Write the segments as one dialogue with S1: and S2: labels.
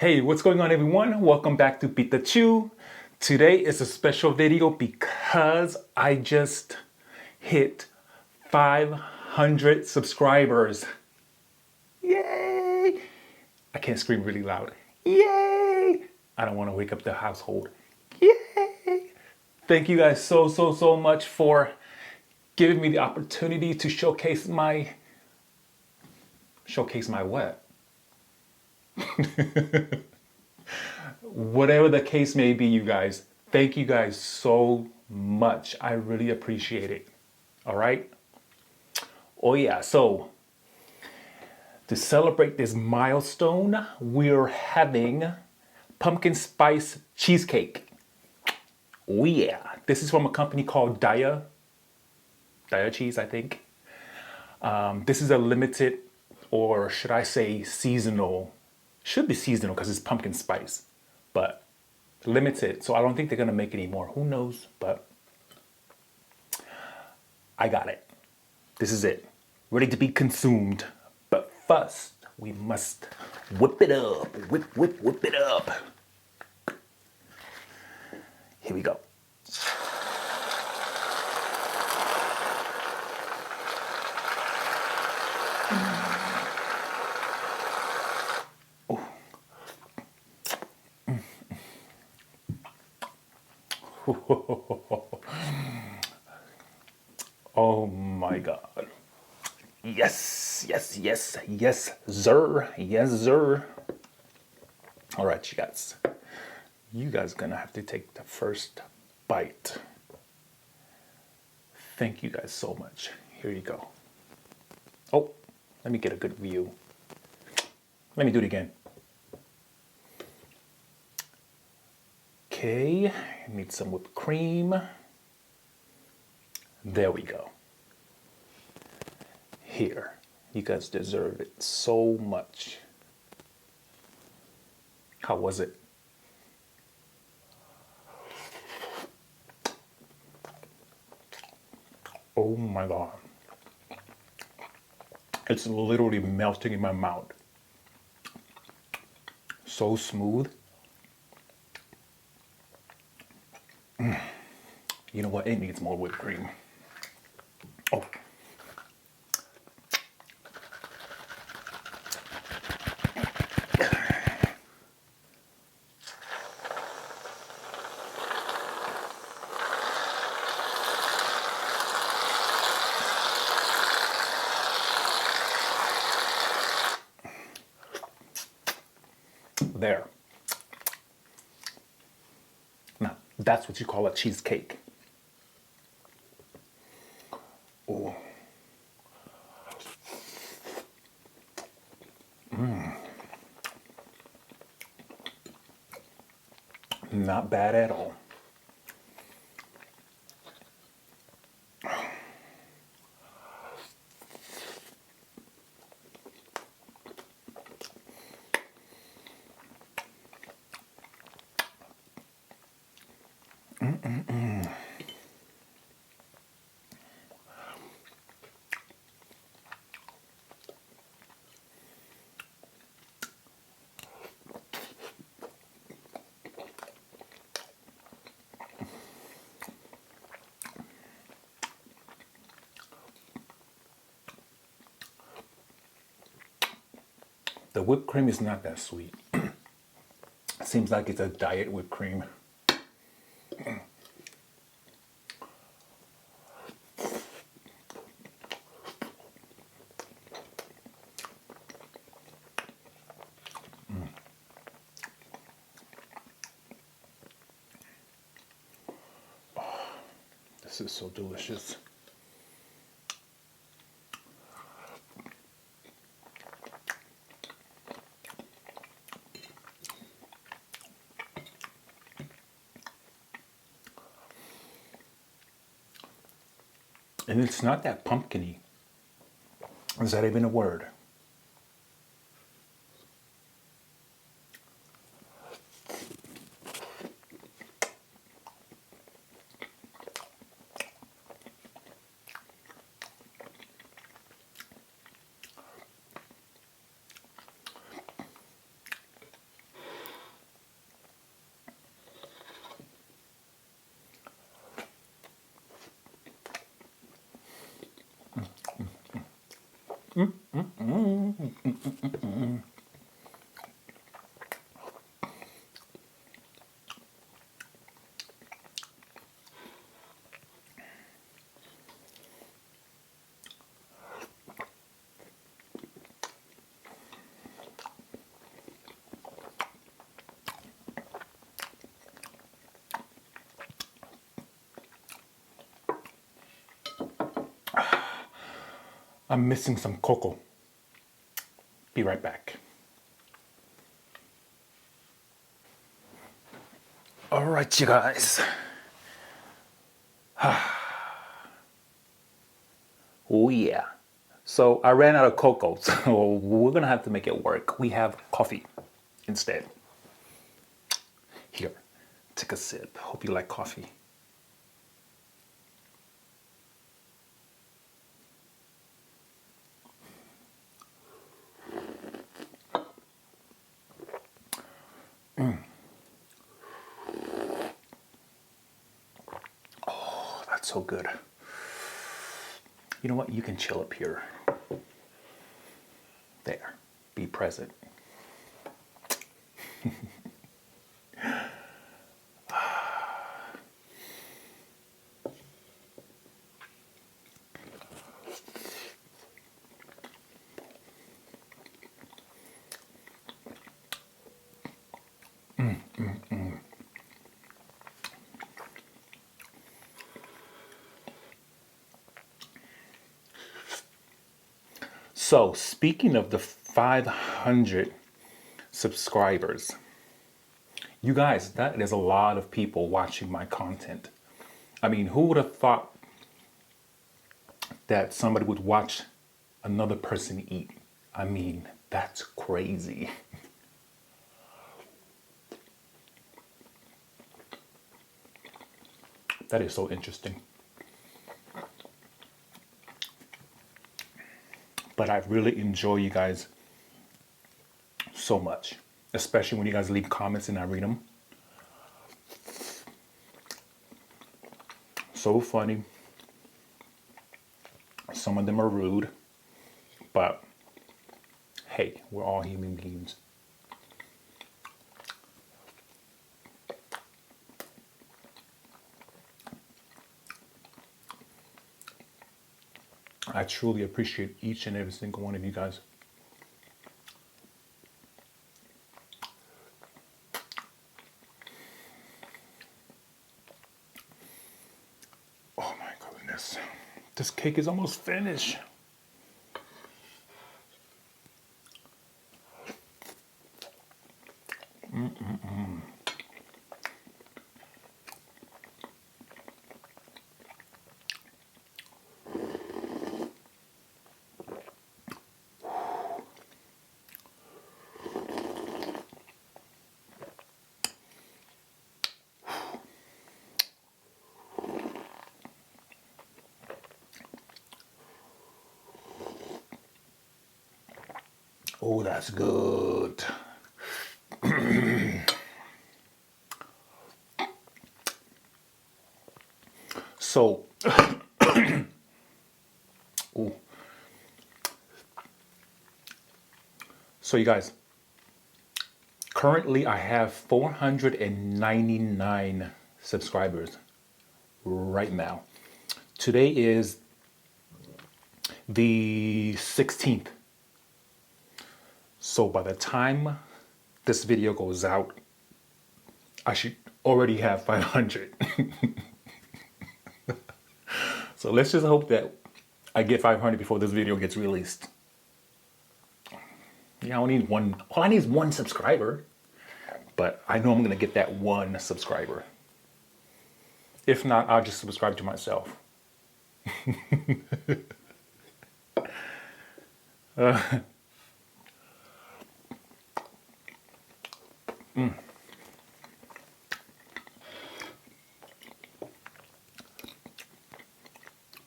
S1: Hey, what's going on everyone? Welcome back to PitaChew. Today is a special video because I just hit 500 subscribers. Yay! I can't scream really loud. Yay! I don't want to wake up the household. Yay! Thank you guys so much for giving me the opportunity to showcase my what? Whatever the case may be, you guys, thank you guys so much. I really appreciate it. All right. Oh yeah. So to celebrate this milestone, we're having pumpkin spice cheesecake. Oh yeah. This is from a company called Dia Cheese, I think. This is a limited, or should I say seasonal, should be seasonal because it's pumpkin spice, but limited. So I don't think they're going to make any more. Who knows? But I got it. This is it. Ready to be consumed. But first, we must whip it up. Whip it up. Here we go. Oh my God. Yes, sir. All right, you guys. You guys are gonna have to take the first bite. Thank you guys so much. Here you go. Oh, let me get a good view. Let me do it again. Okay, need some whipped cream. There we go. Here, you guys deserve it so much. How was it? Oh my God. It's literally melting in my mouth. So smooth. You know what? It needs more whipped cream. Oh. There. Now, that's what you call a cheesecake. Oh. Not bad at all. The whipped cream is not that sweet. Seems like it's a diet whipped cream. This is so delicious. And it's not that pumpkin-y. Is that even a word? I'm missing some cocoa. Be right back. All right, you guys. Oh yeah. So I ran out of cocoa, so we're gonna have to make it work. We have coffee instead. Here, take a sip. Hope you like coffee. Oh, that's so good. You know what? You can chill up here. There. Be present. So, speaking of the 500 subscribers, you guys, that is a lot of people watching my content. I mean, who would have thought that somebody would watch another person eat? I mean, that's crazy. That is so interesting. But I really enjoy you guys so much, especially when you guys leave comments and I read them. So funny. Some of them are rude, but hey, we're all human beings. I truly appreciate each and every single one of you guys. Oh my goodness. This cake is almost finished. Oh, that's good. So, ooh. So you guys, currently I have 499 subscribers right now. Today is the 16th. So by the time this video goes out, I should already have 500. So let's just hope that I get 500 before this video gets released. Yeah, I only need one. All I need is one subscriber, but I know I'm gonna get that one subscriber. If not, I'll just subscribe to myself.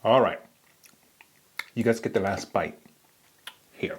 S1: All right, you guys get the last bite here.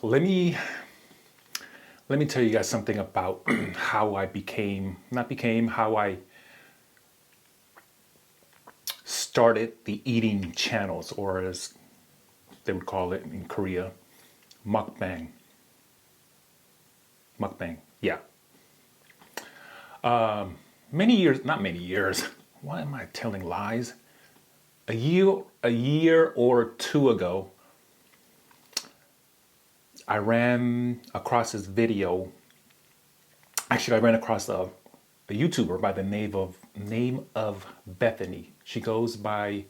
S1: let me tell you guys something about how I how I started the eating channels, or as they would call it in Korea, mukbang. Mukbang, yeah. Not many years. Why am I telling lies? A year or two ago, I ran across this video. Actually, I ran across a YouTuber by the name of Bethany. She goes by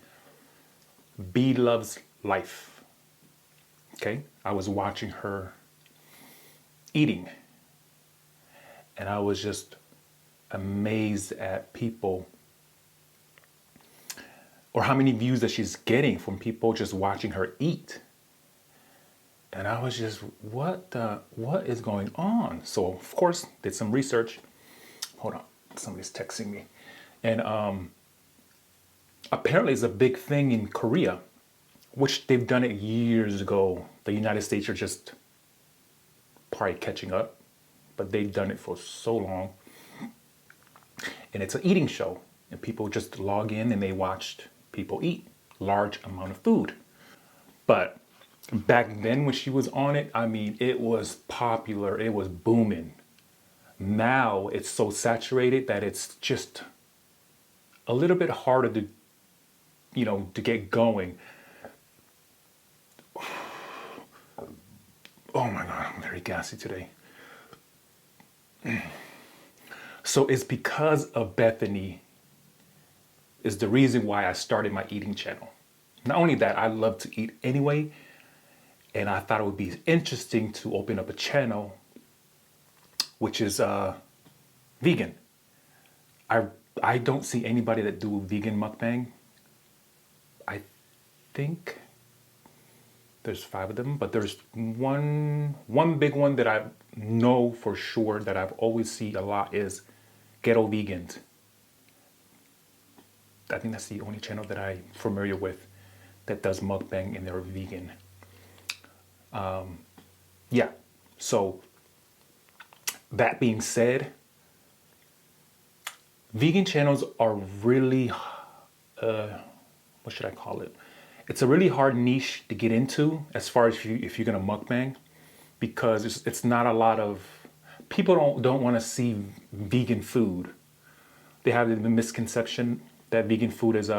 S1: B Loves Life. Okay, I was watching her eating, and I was just amazed at people, or how many views that she's getting from people just watching her eat. And I was just, what is going on? So of course, did some research. Hold on, somebody's texting me. And apparently it's a big thing in Korea, which they've done it years ago. The United States are just probably catching up, but they've done it for so long. And it's an eating show, and people just log in and they watched people eat large amount of food. But back then when she was on it, I mean, it was popular, it was booming. Now it's so saturated that it's just a little bit harder to, to get going. Oh my God, I'm very gassy today. So it's because of Bethany is the reason why I started my eating channel. Not only that, I love to eat anyway, and I thought it would be interesting to open up a channel which is vegan. I don't see anybody that do vegan mukbang. I think there's 5 of them, but there's one big one that I know for sure that I've always seen a lot is Ghetto Vegans. I think that's the only channel that I'm familiar with that does mukbang and they're vegan. Yeah, so that being said, vegan channels are really, what should I call it? It's a really hard niche to get into as far as if you're gonna mukbang, because it's not a lot of people don't want to see vegan food. They have the misconception that vegan food is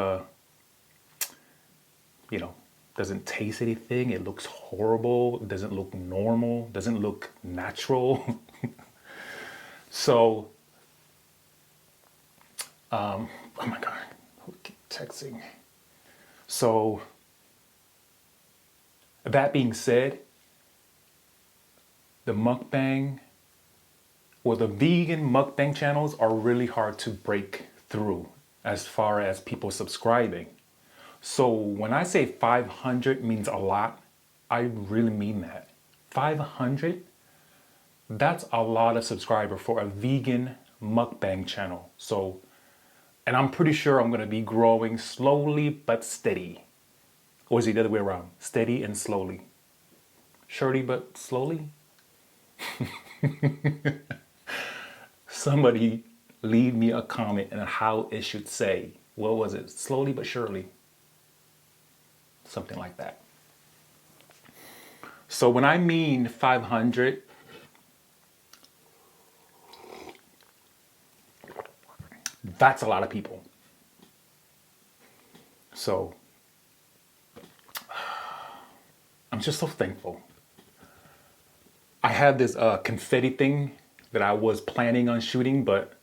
S1: doesn't taste anything. It looks horrible. It doesn't look normal. Doesn't look natural. So, oh my God, who keep texting? So, that being said, the mukbang or the vegan mukbang channels are really hard to break through as far as people subscribing. So when I say 500 means a lot, I really mean that. 500, that's a lot of subscribers for a vegan mukbang channel. So, and I'm pretty sure I'm gonna be growing slowly but steady. Or is it the other way around? Steady and slowly. Surely but slowly? Somebody leave me a comment on how it should say. What was it? Slowly but surely. Something like that. So when I mean 500, that's a lot of people. So I'm just so thankful. I had this confetti thing that I was planning on shooting, but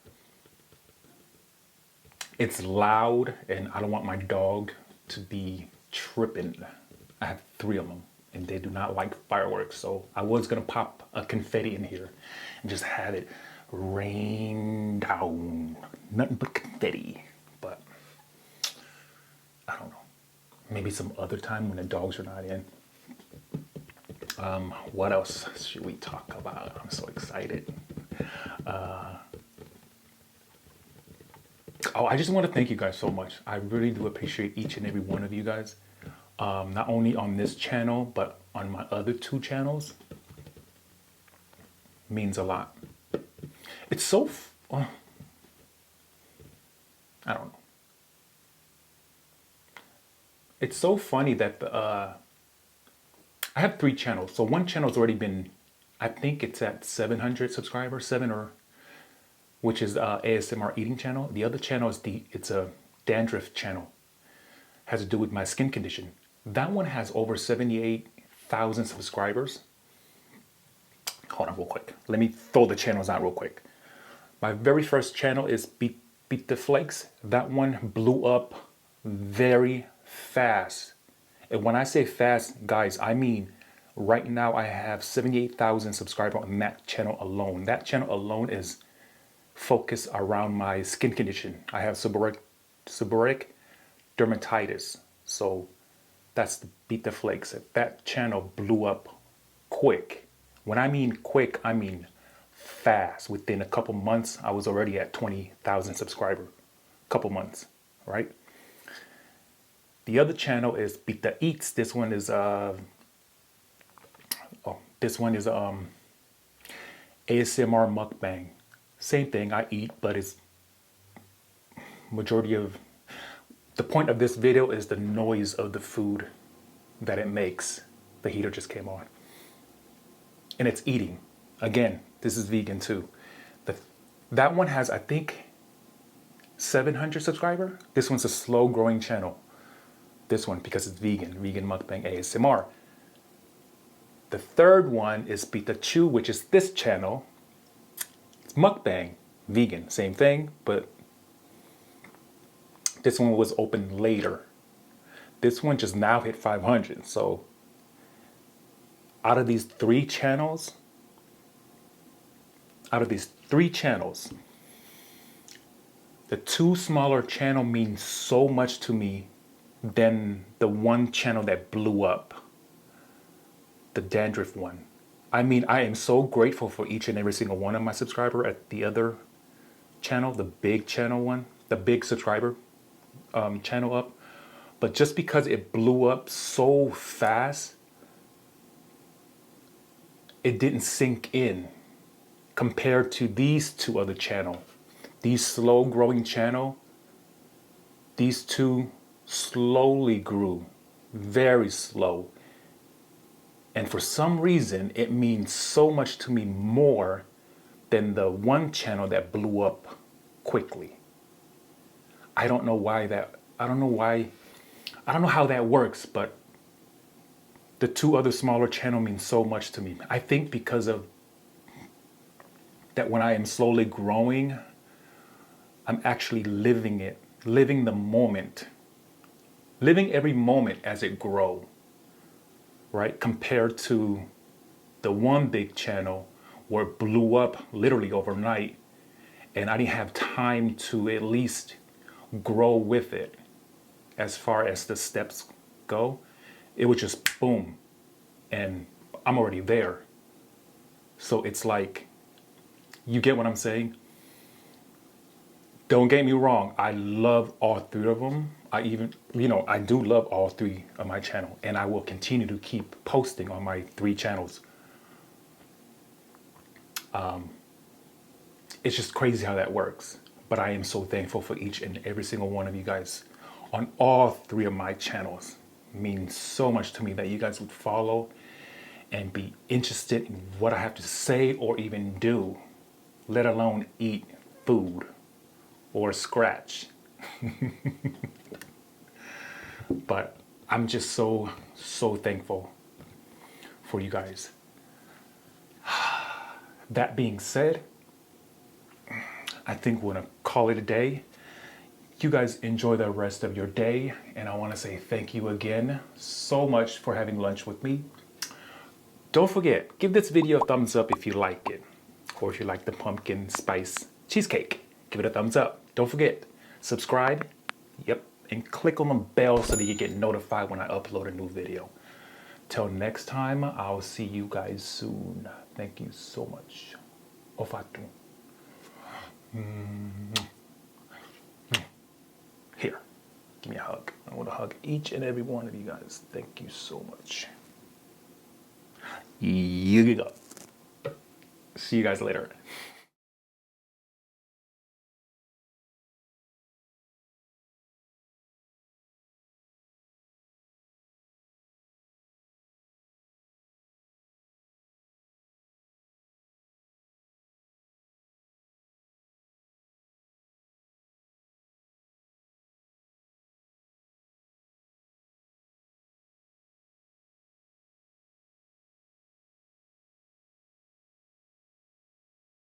S1: it's loud and I don't want my dog to be tripping. I have 3 of them and they do not like fireworks. So I was gonna pop a confetti in here and just have it rain down. Nothing but confetti. But I don't know. Maybe some other time when the dogs are not in. What else should we talk about? I'm so excited. I just want to thank you guys so much. I really do appreciate each and every one of you guys. Not only on this channel, but on my other 2 channels. means a lot. It's so, I don't know. It's so funny that I have 3 channels. So one channel's already been, I think it's at 700 subscribers, which is ASMR eating channel. The other channel is it's a dandruff channel. Has to do with my skin condition. That one has over 78,000 subscribers. Hold on real quick. Let me throw the channels out real quick. My very first channel is Beat the Flakes. That one blew up very fast. And when I say fast, guys, I mean right now I have 78,000 subscribers on that channel alone. That channel alone is focused around my skin condition. I have seborrheic dermatitis. So that's the Beat the Flakes. That channel blew up quick. When I mean quick, I mean fast. Within a couple months, I was already at 20,000 subscribers. Couple months, right? The other channel is Beat the Eats. This one is ASMR Mukbang. Same thing, I eat, but it's majority of the point of this video is the noise of the food that it makes. The heater just came on. And it's eating. Again, this is vegan too. That one has, I think, 700 subscribers. This one's a slow growing channel. This one, because it's vegan mukbang ASMR. The third one is PitaChew, which is this channel. It's mukbang, vegan, same thing, but this one was opened later. This one just now hit 500. So out of these 3 channels, the 2 smaller channel means so much to me than the one channel that blew up, the dandruff one. I mean, I am so grateful for each and every single one of my subscribers at the other channel, the big channel one, the big subscriber channel up. But just because it blew up so fast, it didn't sink in compared to these 2 other channels. These slow growing channel, these 2 slowly grew, very slow. And for some reason, it means so much to me more than the one channel that blew up quickly. I don't know how that works, but the 2 other smaller channels mean so much to me. I think because of that when I am slowly growing, I'm actually living the moment, living every moment as it grows, right? Compared to the one big channel where it blew up literally overnight and I didn't have time to at least grow with it as far as the steps go. It was just boom, and I'm already there. So it's like, you get what I'm saying? Don't get me wrong, I love all 3 of them. I do love all 3 of my channel, and I will continue to keep posting on my 3 channels. It's just crazy how that works. But I am so thankful for each and every single one of you guys on all 3 of my channels. It means so much to me that you guys would follow and be interested in what I have to say or even do, let alone eat food or scratch. But I'm just so thankful for you guys. That being said, I think we're gonna call it a day. You guys enjoy the rest of your day, and I want to say thank you again so much for having lunch with me. Don't forget, give this video a thumbs up if you like it, or if you like the pumpkin spice cheesecake, give it a thumbs up. Don't forget, subscribe, and click on the bell so that you get notified when I upload a new video. Till next time, I'll see you guys soon. Thank you so much. Ofatu. Here, give me a hug. I want to hug each and every one of you guys. Thank you so much. You go. See you guys later.